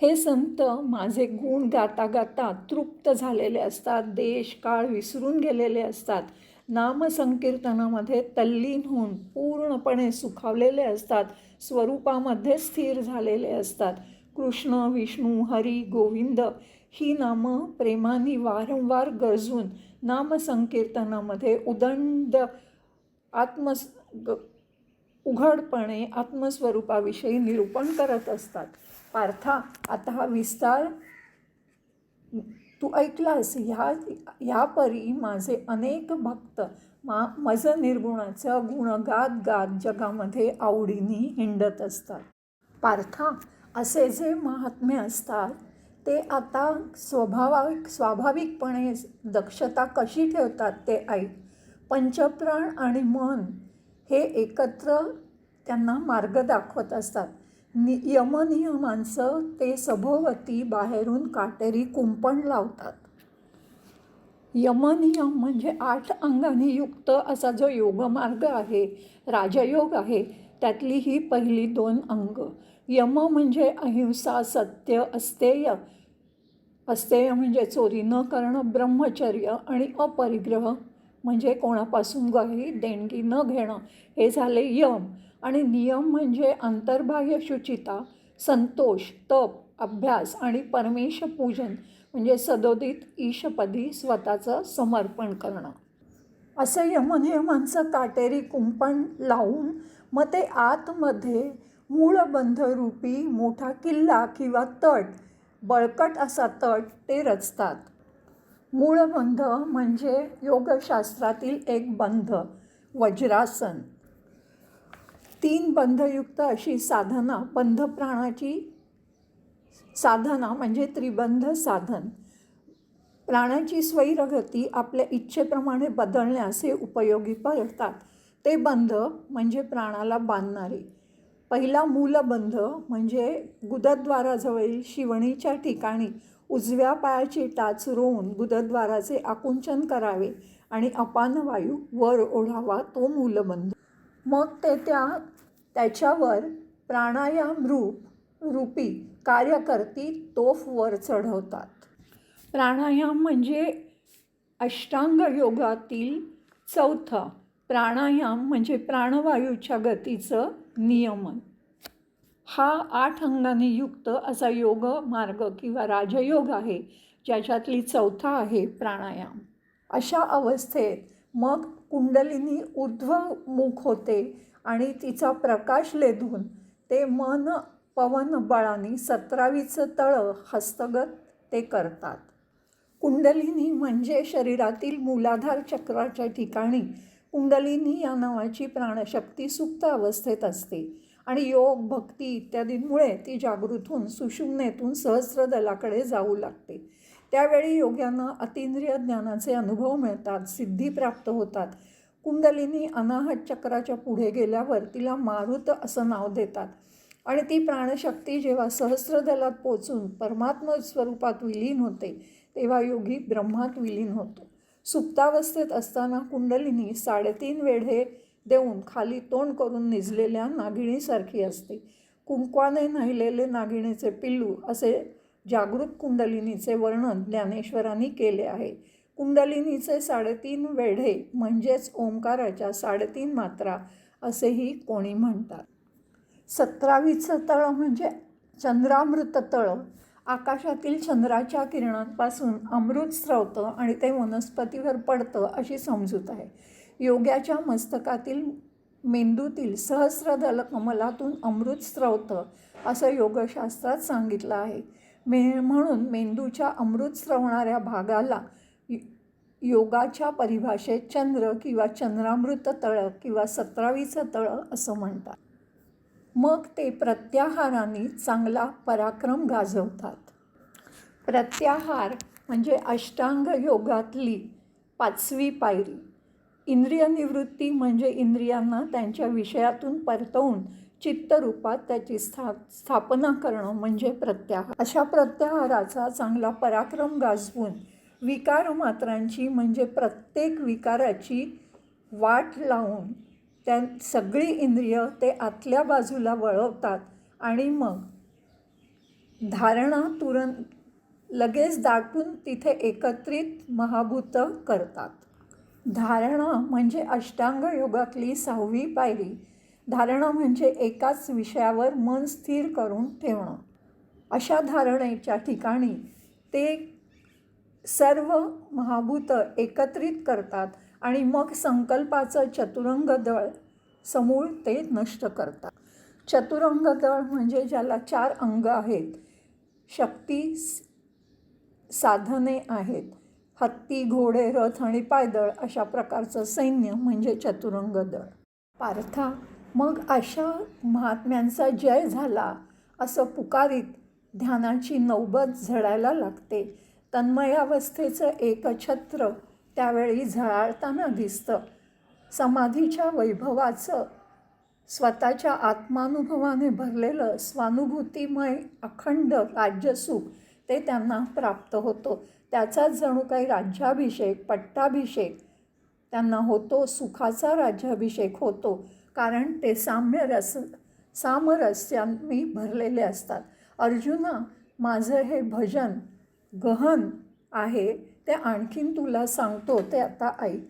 S1: हे संत माझे गुण गाता गाता तृप्त झालेले असतात, देश काळ विसरून गेलेले असतात. नामसंकीर्तनामध्ये तल्लीन होऊन पूर्णपणे सुखावलेले असतात, स्वरूपामध्ये स्थिर झालेले असतात. कृष्ण, विष्णू, हरी, गोविंद ही नामं प्रेमाने वारंवार गरजून नामसंकीर्तनामध्ये उदंड उघडपणे आत्मस्वरूपाविषयी निरूपण करत असतात. पार्था, आता हा विस्तार तू ऐकलास. ह्या परी माझे अनेक भक्त मज निर्गुणाचं गुण गात गात जगामध्ये आवडीने हिंडत असतात. पार्था, असे जे महात्मे असतात ते आता स्वाभाविकपणे दक्षता कशी ठेवतात ते ऐक. पंचप्राण आणि मन हे एकत्र त्यांना मार्ग दाखवत असतात. यमनियमांचं ते सभोवती बाहेरून काटेरी कुंपण लावतात. यमनियम म्हणजे 8 अंगांनी युक्त असा जो योगमार्ग आहे, राजयोग आहे, त्यातली ही पहिली 2 अंग. यम म्हणजे अहिंसा, सत्य, अस्तेय. अस्तेय म्हणजे चोरी न करणं, ब्रह्मचर्य आणि अपरिग्रह म्हणजे कोणापासून काही देणगी न घेणं, हे झाले यम. आणि नियम म्हणजे अंतर्बाह्य शुचिता, संतोष, तप, अभ्यास आणि परमेश पूजन म्हणजे सदोदित ईशपदी स्वतःचं समर्पण करणं. असं यमनियमांचं काटेरी कुंपण लावून मग ते आतमध्ये मूळबंधरूपी मोठा किल्ला किंवा तट, बळकट असा तट ते रचतात. मूळबंध म्हणजे योगशास्त्रातील एक बंध, वज्रासन. 3 बंधयुक्त अशी साधना, बंधप्राणाची साधना म्हणजे त्रिबंध साधन. प्राणाची स्वैरगती आपल्या इच्छेप्रमाणे बदलण्यास हे उपयोगी पडतात. ते बंध म्हणजे प्राणाला बांधणारे. पहिला मूलबंध म्हणजे गुदद्वाराजवळील शिवणीच्या ठिकाणी उजव्या पायाची टाच रोवून गुदद्वाराचे आकुंचन करावे आणि अपानवायू वर ओढावा, तो मूलबंध. मग ते त्याच्यावर प्राणायाम रूपी कार्यकर्ती तोफ वर चढवतात. प्राणायाम म्हणजे अष्टांग योगातील 4था. प्राणायाम म्हणजे प्राणवायूच्या गतीचं नियमन. हा 8 अंगांनी युक्त असा योग मार्ग किंवा राजयोग आहे, ज्याच्यातली 4था आहे प्राणायाम. अशा अवस्थेत मग कुंडलिनी ऊर्ध्वमुख होते आणि तिचा प्रकाश लेधून ते मन पवन बळाने 17वीचं तळं हस्तगत ते करतात. कुंडलिनी म्हणजे शरीरातील मूलाधार चक्राच्या ठिकाणी कुंडलिनी या नावाची प्राणशक्ती सुप्त अवस्थेत असते आणि योग, भक्ती इत्यादींमुळे ती जागृत होऊन सुषुम्नेतून सहस्रदलाकडे जाऊ लागते. त्यावेळी योग्यांना अतींद्रिय ज्ञानाचे अनुभव मिळतात, सिद्धी प्राप्त होतात. कुंडलिनी अनाहत चक्राच्या पुढे गेल्यावर तिला मारुत असं नाव देतात आणि ती प्राणशक्ती जेव्हा सहस्रदलात पोचून परमात्म स्वरूपात विलीन होते तेव्हा योगी ब्रह्मात विलीन होतो. सुप्तावस्थेत असताना कुंडलिनी 3.5 वेढे देऊन खाली तोंड करून निजलेल्या नागिणीसारखी असते. कुंकवाने न्हायलेले नागिणीचे पिल्लू असे जागृत कुंडलिनीचे वर्णन ज्ञानेश्वरांनी केले आहे. कुंडलिनीचे 3.5 वेढे म्हणजेच ओंकाराच्या 3.5 मात्रा असेही कोणी म्हणतात. 17वीचं तळं म्हणजे चंद्रामृत तळं. आकाशातील चंद्राच्या किरणांपासून अमृत स्रवतं आणि ते वनस्पतीवर पडतं अशी समजूत आहे. योग्याच्या मस्तकातील मेंदूतील सहस्रदल कमलातून अमृत स्रवतं असं योगशास्त्रात सांगितलं आहे. म्हणून मेंदूच्या अमृत स्रवणाऱ्या भागाला योगाच्या परिभाषेत चंद्र किंवा चंद्रामृत तळं किंवा 17वीचं तळं असं म्हणतात. मग ते प्रत्याहाराने चांगला पराक्रम गाजवतात. प्रत्याहार म्हणजे अष्टांग योगातली 5वी पायरी. इंद्रिय निवृत्ती म्हणजे इंद्रियांना त्यांच्या विषयातून परतवून चित्तरूपात त्याची स्थापना करणं म्हणजे प्रत्याहार. अशा प्रत्याहाराचा चांगला पराक्रम गाजवून विकारमात्रांची म्हणजे प्रत्येक विकाराची वाट लावून त्या सगळी इंद्रिय ते आतल्या बाजूला वळवतात आणि मग धारणा लगेच दाटून तिथे एकत्रित महाभूत करतात. धारणा म्हणजे अष्टांग योगातली 6वी पायरी. धारणा म्हणजे एकाच विषयावर मन स्थिर करून ठेवणं. अशा धारणेच्या ठिकाणी ते सर्व महाभूतं एकत्रित करतात आणि मग संकल्पाचं चतुरंग दळ समूळ ते नष्ट करतात. चतुरंग दळ म्हणजे ज्याला 4 अंग आहेत, शक्ती साधने आहेत, हत्ती, घोडे, रथ आणि पायदळ अशा प्रकारचं सैन्य म्हणजे चतुरंग दळ. पार्था, मग अशा महात्म्यांचा जय झाला असं पुकारीत ध्यानाची नौबत झळायला लागते. तन्मयावस्थेचं एकछत्र त्यावेळी झळाळताना दिसतं. समाधीच्या वैभवाचं स्वतःच्या आत्मानुभवाने भरलेलं स्वानुभूतीमय अखंड राज्यसुख ते त्यांना प्राप्त होतं. त्याचाच जणू काही राज्याभिषेक, पट्टाभिषेक त्यांना होतो, सुखाचा राज्याभिषेक होतो. कारण ते सामरस्यांनी भरलेले असतात. अर्जुना, माझं हे भजन गहन आहे ते आणखीन तुला सांगतो, ते आता ऐक.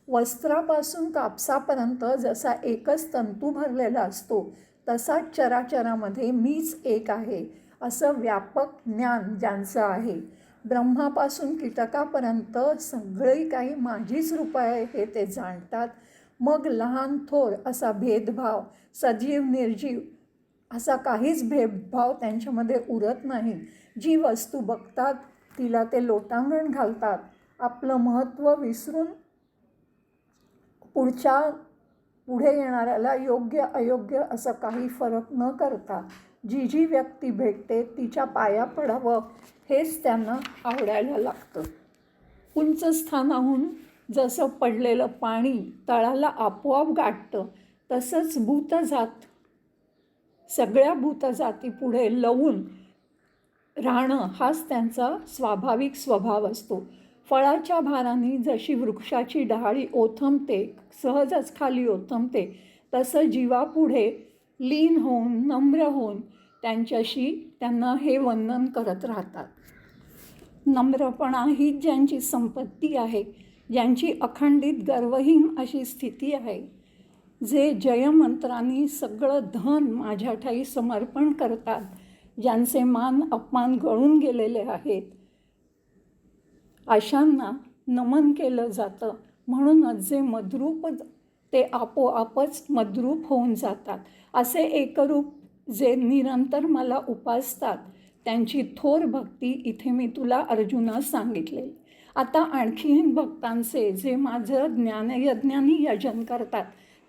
S1: वस्त्रापासून कापसापर्यंत जसा एकच तंतू भरलेला असतो तसाच चराचरामध्ये मीच एक आहे असं व्यापक ज्ञान ज्यांचं आहे. ब्रह्मापासून कीटकापर्यंत सगळी काही माझीच रूपं आहे हे ते जाणतात. मग लहान थोर असा भेदभाव, सजीव निर्जीव असा काहीच भेदभाव त्यांच्यामध्ये उरत नाही. जी वस्तू बघतात तिला ते लोटांगण घालतात. आपलं महत्त्व विसरून पुढे येणाऱ्याला योग्य अयोग्य असं काही फरक न करता जी जी व्यक्ती भेटते तिच्या पाया पडावं हेच त्यांना आवडायला लागतं. उंच स्थानाहून जसं पडलेलं पाणी तळाला आपोआप गाठतं तसंच सगळ्या भूतजाती पुढे लवून राहणं हाच त्यांचा स्वाभाविक स्वभाव असतो. फळाच्या भाराने जशी वृक्षाची डहाळी ओथंबते, सहजच खाली ओथंबते, तसं जीवापुढे लीन होऊन, नम्र होऊन त्यांना हे वंदन करत राहतात. नम्रपणा ही ज्यांची संपत्ती आहे, ज्यांची अखंडित गर्वहीन अशी स्थिती आहे, जे जयमंत्रांनी सगळं धन माझ्या ठाई समर्पण करतात, ज्यांचे मान अपमान गळून गेलेले आहेत, अशांना नमन केलं जातं. म्हणूनच जे मद्रूप ते आपोआपच मद्रूप होऊन जातात. असे एकरूप जे निरंतर मला उपासतात त्यांची थोर भक्ती इथे मी तुला अर्जुना सांगितलेली. आता आणखीन भक्तांचे जे माझं ज्ञानयज्ञानी यजन करतात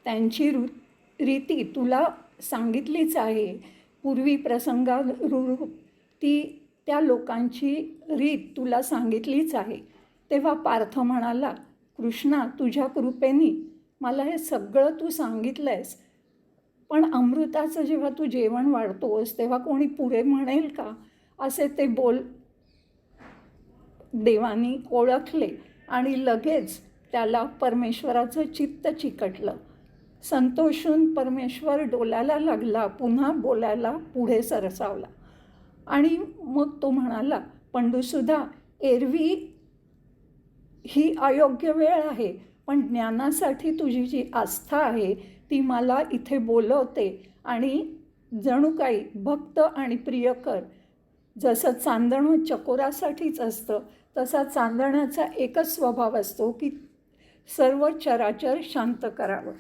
S1: त्यांची रीती तुला सांगितलीच आहे. पूर्वी प्रसंगारूप त्या लोकांची रीत तुला सांगितलीच आहे. तेव्हा पार्थ म्हणाला, कृष्णा, तुझ्या कृपेने मला हे सगळं तू सांगितलं आहेस, पण अमृताचं जेव्हा तू जेवण वाढतोस तेव्हा कोणी पुढे म्हणेल का असे ते बोल देवानी ओळखले आणि लगेच त्याला परमेश्वराचं चित्त चिकटलं. संतोषून परमेश्वर डोलायला लागला, पुन्हा बोलायला पुढे सरसावला आणि मग तो म्हणाला, पंडुसुधा, एरवी ही अयोग्य वेळ आहे, पण ज्ञानासाठी तुझी जी आस्था आहे ती मला इथे बोलवते आणि जणू काही भक्त आणि प्रियकर जसं चांदणं चकोरासाठीच असतं तसा चांदण्याचा एकच स्वभाव असतो की सर्व चराचर शांत करावं.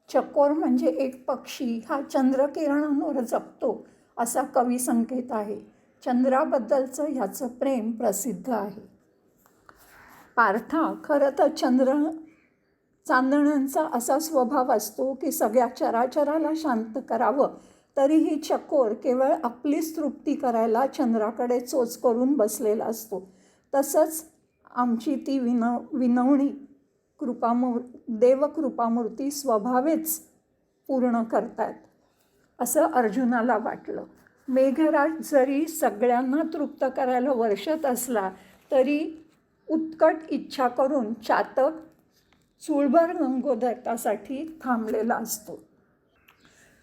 S1: चकोर म्हणजे एक पक्षी हा चंद्रकिरणांवर जगतो असा कवी संकेत आहे. चंद्राबद्दलचं ह्याचं प्रेम प्रसिद्ध आहे. पार्था, खरं तर चांदण्यांचा असा स्वभाव असतो की सगळ्या चराचराला शांत करावं, तरीही चकोर केवळ आपलीच तृप्ती करायला चंद्राकडे चोच करून बसलेला असतो. तसंच आमची ती विनवणी देवकृपामूर्ती स्वभावेच पूर्ण करतात असं अर्जुनाला वाटलं. मेघराज जरी सगळ्यांना तृप्त करायला वर्षत असला तरी उत्कट इच्छा करून चातक चूळभर गंगोदकासाठी थांबलेला असतो.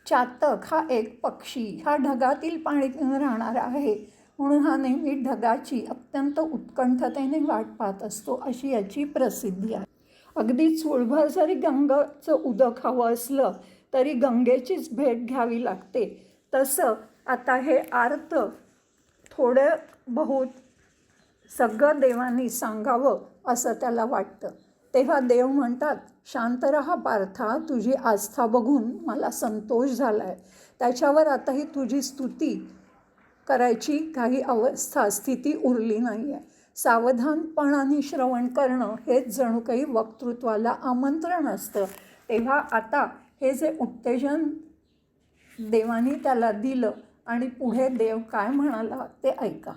S1: चातक हा एक पक्षी हा ढगातील पाणी पिऊन राहणारा आहे, म्हणून हा नेहमी ढगाची अत्यंत उत्कंठतेने वाट पाहत असतो, अशी याची प्रसिद्धी आहे. अगदी चूळभर जरी गंगेचं उदक हवं असलं तरी गंगेचीच भेट घ्यावी लागते. तसं आता हे आर्त थोडं बहुत सगळं देवांनी सांगावं असं त्याला वाटतं. तेव्हा देव म्हणतात, शांत रहा पार्था, तुझी आस्था बघून मला संतोष झाला आहे. त्याच्यावर आता ही तुझी स्तुती करायची काही अवस्था स्थिती उरली नाही आहे. सावधानपणाने श्रवण करणं हेच जणू काही वक्तृत्वाला आमंत्रण असतं. तेव्हा आता हे जे उत्तेजन देवानी त्याला दिलं आणि पुढे देव काय म्हणाला ते ऐका.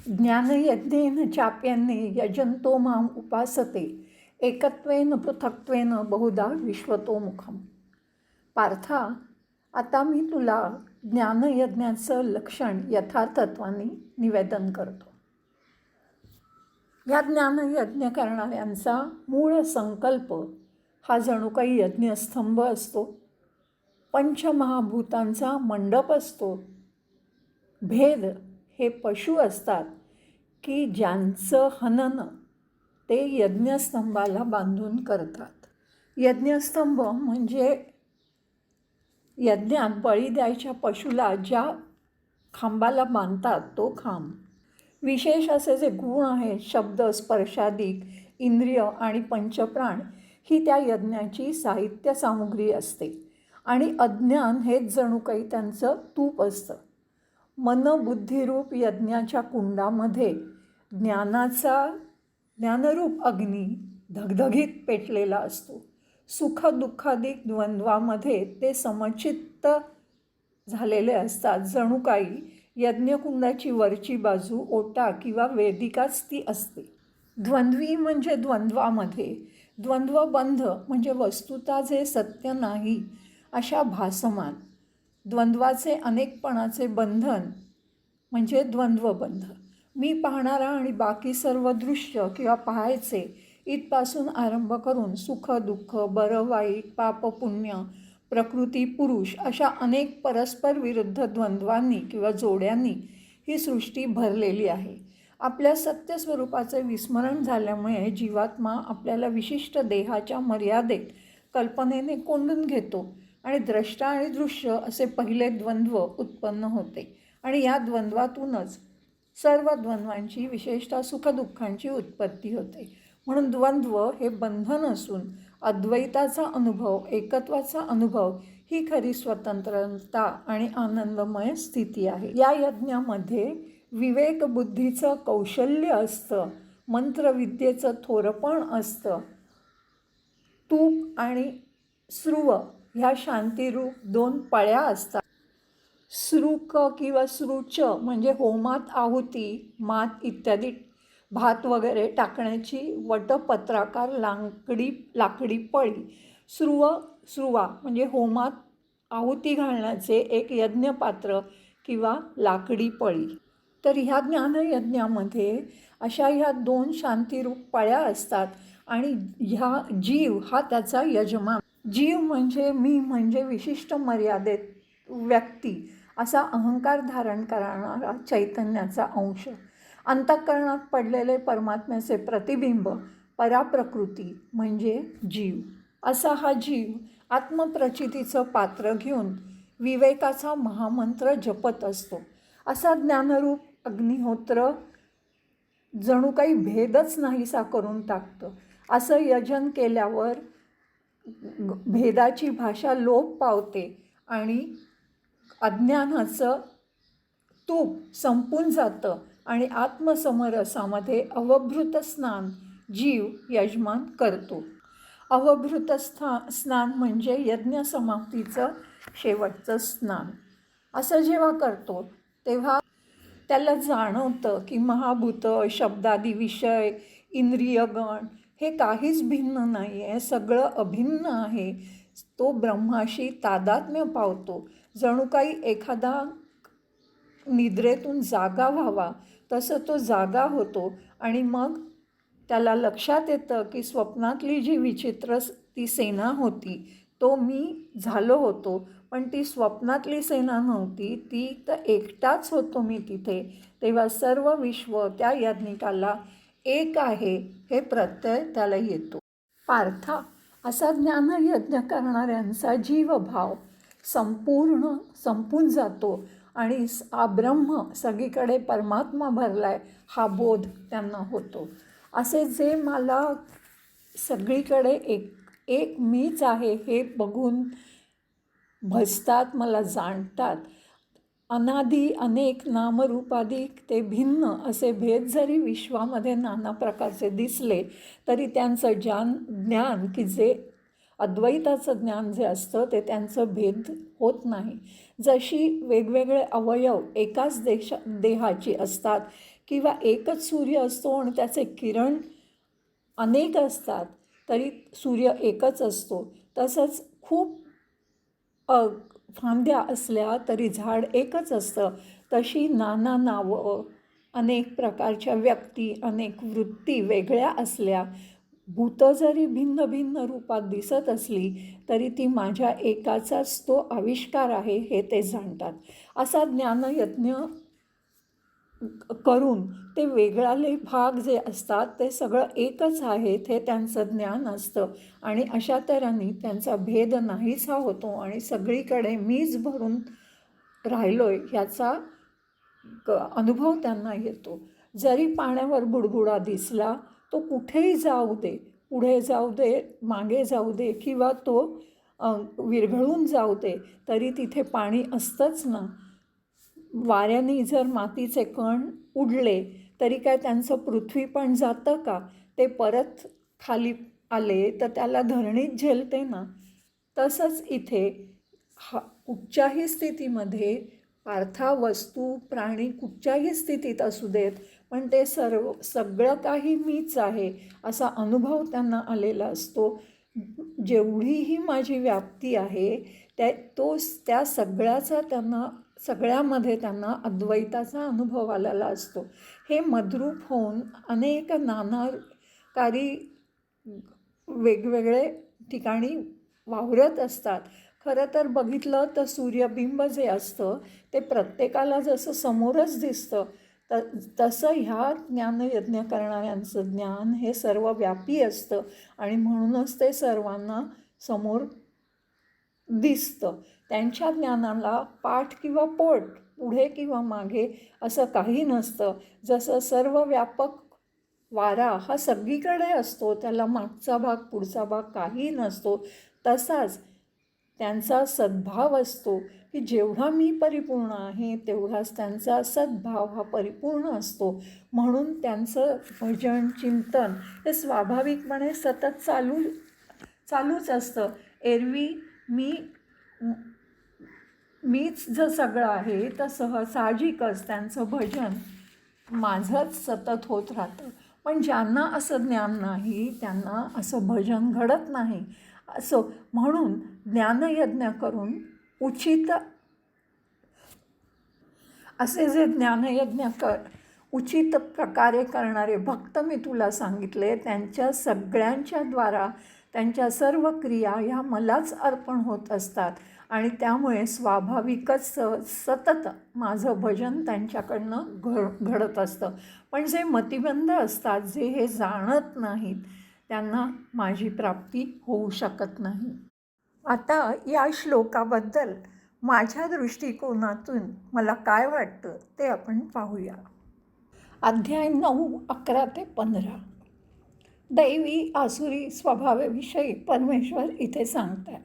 S1: ज्ञानयज्ञेन चाप्यन्ने यजन्तो माम उपासते, एकत्वेन पृथक्त्वेन बहुधा विश्वतोमुखम. पार्था, आता मी तुला ज्ञानयज्ञाचं लक्षण यथार्थत्वाने निवेदन करतो. या ज्ञानयज्ञ करणाऱ्यांचा मूळ संकल्प हा जणू काही यज्ञस्तंभ असतो, पंचमहाभूतांचा मंडप असतो. भेद हे पशु असतात की ज्यांचं हनन ते यज्ञस्तंभाला बांधून करतात. यज्ञस्तंभ म्हणजे यज्ञात बळी द्यायच्या पशुला ज्या खांबाला बांधतात तो खांब. विशेष असे जे गुण आहेत, शब्द, स्पर्शादिक इंद्रिय आणि पंचप्राण, ही त्या यज्ञाची साहित्य सामुग्री असते. आणि अज्ञान हेच जणू काही त्यांचं तूप असतं. मनबुद्धिरूप यज्ञाच्या कुंडामध्ये ज्ञानरूप अग्नी धगधगीत पेटलेला असतो. सुख दुःखादिक द्वंद्वामध्ये ते समचित्त झालेले असतात. जणू काही यज्ञकुंडाची वरची बाजू ओटा किंवा वेदिकाच ती असते. द्वंद्वी म्हणजे द्वंद्वामध्ये, द्वंद्वबंध म्हणजे वस्तुता जे सत्य नाही अशा भासमान. द्वंद्वाचे अनेकपणाचे बंधन म्हणजे द्वंद्वबंध. मी पाहणारा आणि बाकी सर्व दृश्य किंवा पाहायचे इथपासून आरंभ करून सुख दुःख, बरं वाईट, पाप पुण्य, प्रकृती पुरुष अशा अनेक परस्पर विरुद्ध द्वंद्वांनी किंवा जोड्यांनी ही सृष्टी भरलेली आहे. आपल्या सत्यस्वरूपाचे विस्मरण झाल्यामुळे जीवात्मा आपल्याला विशिष्ट देहाच्या मर्यादेत कल्पनेने कोंडून घेतो आणि द्रष्टा आणि दृश्य असे पहिले द्वंद्व उत्पन्न होते. आणि या द्वंद्वातूनच सर्व द्वंद्वांची, विशेषतः सुखदुःखांची उत्पत्ती होते. म्हणून द्वंद्व हे बंधन असून अद्वैताचा अनुभव, एकत्वाचा अनुभव ही खरी स्वतंत्रता आणि आनंदमय स्थिती आहे. या यज्ञामध्ये विवेकबुद्धीचं कौशल्य असतं, मंत्रविद्येचं थोरपण असतं. तूप आणि स्रुव ह्या शांतिरूप 2 पळ्या असतात. स्रुक किंवा स्रुच म्हणजे होमात आहुती, मात इत्यादी भात वगैरे टाकण्याची वटपत्राकार लाकडी पळी. स्रुवा म्हणजे होमात आहुती घालण्याचे एक यज्ञपात्र किंवा लाकडी पळी. तर ह्या ज्ञानयज्ञामध्ये अशा ह्या 2 शांतिरूप पळ्या असतात आणि ह्या जीव हा त्याचा यजमान. जीव म्हणजे मी, म्हणजे विशिष्ट मर्यादेत व्यक्ती असा अहंकार धारण करणारा चैतन्याचा अंश. अंतःकरणात पडलेले परमात्म्याचे प्रतिबिंब पराप्रकृती म्हणजे जीव. असा हा जीव आत्मप्रचितीचं पात्र घेऊन विवेकाचा महामंत्र जपत असतो. असा ज्ञानरूप अग्निहोत्र जणू काही भेदच नाहीसा करून टाकतं. असं यजन केल्यावर भेदाची भाषा लोप पावते आणि अज्ञानाचं तूप संपून जातं आणि आत्मसमरसामध्ये अवभृत स्नान जीव यजमान करतो. अवभृत स्नान म्हणजे यज्ञ समाप्तीचं शेवटचं स्नान. असं जेव्हा करतो तेव्हा त्याला जाणवतं की महाभूत, शब्दादी विषय, इंद्रियगण हे काहीच भिन्न नाही आहे, सगळं अभिन्न आहे. तो ब्रह्माशी तादात्म्य पावतो. जणू काही एखादा निद्रेतून जागा व्हावा तसं तो जागा होतो आणि मग त्याला लक्षात येतं की स्वप्नातली जी विचित्र ती सेना होती तो मी झालो होतो, पण ती स्वप्नातली सेना नव्हती, ती तर एकटाच होतो मी तिथे. तेव्हा सर्व विश्व त्या याज्ञिकाला एक आहे हे प्रत्यय त्याला येतो. पार्था, असा ज्ञानयज्ञ करणाऱ्यांचा जीवभाव संपून जातो आणि ब्रह्म सगळीकडे परमात्मा भरलाय हा बोध त्यांना होतो. असे जे मला सगळीकडे एक एक मीच आहे हे बघून भजतात, मला जाणतात. अनादी अनेक नामरूपाधिक ते भिन्न असे भेद जरी विश्वामध्ये नाना प्रकारचे दिसले तरी त्यांचं ज्ञान की जे अद्वैताचं ज्ञान जे असतं ते त्यांचं भेद होत नाही. जशी वेगवेगळे अवयव एकाच देहाची असतात किंवा एकच सूर्य असतो आणि त्याचे किरण अनेक असतात तरी सूर्य एकच असतो, तसंच खूप फांद्या असल्या तरी झाड एकच असतं. तशी नाना नावं, अनेक प्रकारच्या व्यक्ती, अनेक वृत्ती वेगळ्या असल्या, भूतं जरी भिन्न भिन्न रूपात दिसत असली तरी ती माझ्या एकाचाच तो आविष्कार आहे हे ते जाणतात. असा ज्ञानयज्ञ करून ते वेगळाले भाग जे असतात ते सगळं एकच आहेत हे त्यांचं ज्ञान असतं आणि अशा तऱ्हेने त्यांचा भेद नाहीसा होतो आणि सगळीकडे मीच भरून राहिलोय ह्याचा अनुभव त्यांना येतो. जरी पाण्यावर बुडबुडा दिसला तो कुठेही जाऊ दे, पुढे जाऊ दे, मागे जाऊ दे किंवा तो विरघळून जाऊ दे, तरी तिथे पाणी असतंच ना. वाऱ्याने जर मातीचे कण उडले तरी काय त्यांचं पृथ्वी पण जातं का? ते परत खाली आले तर त्याला धरणीच झेलते ना. तसंच इथे कुठच्याही स्थितीमध्ये पार्था, वस्तू, प्राणी कुठच्याही स्थितीत असू देत, पण ते सगळं काही मीच आहे असा अनुभव त्यांना आलेला असतो. जेवढीही माझी व्याप्ती आहे त्या सगळ्यामध्ये त्यांना अद्वैताचा अनुभव आलेला असतो. हे मद्रूप होऊन अनेक नानाकारी वेगवेगळे ठिकाणी वावरत असतात. खरं तर बघितलं तर सूर्यबिंब जे असतं ते प्रत्येकाला जसं समोरच दिसतं तसं ह्या ज्ञानयज्ञ करणाऱ्यांचं ज्ञान हे सर्वव्यापी असतं आणि म्हणूनच ते सर्वांना समोर दिसतं. त्यांच्या ज्ञानाला पाठ किंवा पोट, पुढे किंवा मागे असं काही नसतं. जसं सर्वव्यापक वारा हा सगळीकडे असतो, त्याला मागचा भाग पुढचा भाग काही नसतो, तसाच त्यांचा सद्भाव असतो की जेवढा मी परिपूर्ण आहे तेवढाच त्यांचा सद्भाव हा परिपूर्ण असतो. म्हणून त्यांचं भजन, चिंतन हे स्वाभाविकपणे सतत चालूच असतं. एरवी मीच जर सगळं आहे तर साहजिकच त्यांचं भजन माझंच सतत होत राहतं. पण ज्यांना असं ज्ञान नाही त्यांना असं भजन घडत नाही. असो म्हणून ज्ञानयज्ञ करून असे जे ज्ञानयज्ञ उचित प्रकारे करणारे भक्त मी तुला सांगितले, त्यांच्या सगळ्यांच्या द्वारा त्यांच्या सर्व क्रिया ह्या मलाच अर्पण होत असतात आणि त्यामुळे स्वाभाविकच सतत माझं भजन त्यांच्याकडनं घडत असतं. पण जे मतिबंध असतात, जे हे जाणत नाहीत, त्यांना माझी प्राप्ती होऊ शकत नाही. आता या श्लोकाबद्दल माझ्या दृष्टिकोनातून मला काय वाटतं ते आपण पाहूया. अध्याय 9, 11 ते 15. दैवी आसुरी स्वभावाविषयी परमेश्वर इथे सांगतात.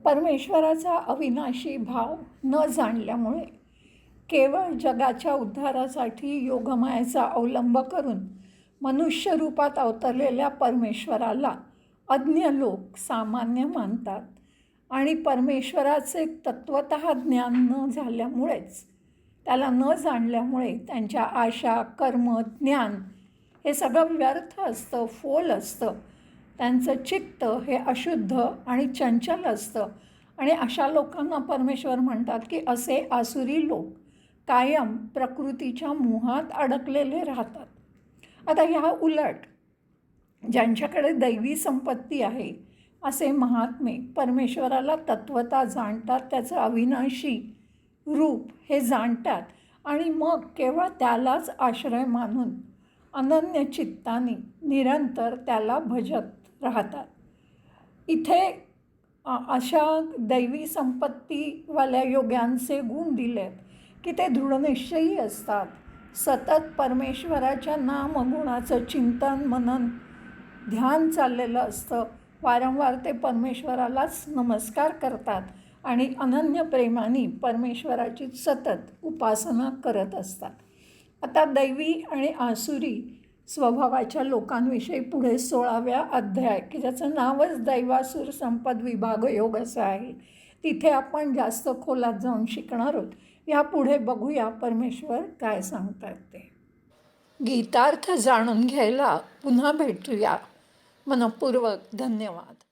S1: परमेश्वराचा अविनाशी भाव न जाणल्यामुळे केवळ जगाच्या उद्धारासाठी योगमायेचा अवलंब करून मनुष्य रूपात अवतरलेल्या परमेश्वराला अज्ञ लोक सामान्य मानतात आणि परमेश्वराचे तत्वतः ज्ञान न झाल्यामुळेच, त्याला न जाणल्यामुळे त्यांच्या आशा, कर्म, ज्ञान हे सगळं व्यर्थ असतं, फोल असतं. त्यांचं चित्त हे अशुद्ध आणि चंचल असतं आणि अशा लोकांना परमेश्वर म्हणतात की असे आसुरी लोक कायम प्रकृतीच्या मोहात अडकलेले राहतात. आता ह्या उलट ज्यांच्याकडे दैवी संपत्ती आहे असे महात्मे परमेश्वराला तत्वता जाणतात, त्याचं अविनाशी रूप हे जाणतात आणि मग केवळ त्यालाच आश्रय मानून अनन्य चित्ताने निरंतर त्याला भजत राहतात. इथे अशा दैवी संपत्तीवाल्या योग्यांचे गुण दिलेत की ते दृढनिश्चयी असतात, सतत परमेश्वराच्या नामगुणाचं चिंतन मनन ध्यान चाललेलं असतं, वारंवार ते परमेश्वरालाच नमस्कार करतात आणि अनन्य प्रेमाने परमेश्वराची सतत उपासना करत असतात. आता दैवी आणि आसुरी स्वभावाच्या लोकांविषयी पुढे 16व्या अध्याय की ज्याचं नावच दैवासुर संपद विभाग योग असं आहे, तिथे आपण जास्त खोलात जाऊन शिकणार आहोत. यापुढे बघूया परमेश्वर काय सांगतात ते. गीतार्थ जाणून घ्यायला पुन्हा भेटूया. मनःपूर्वक धन्यवाद.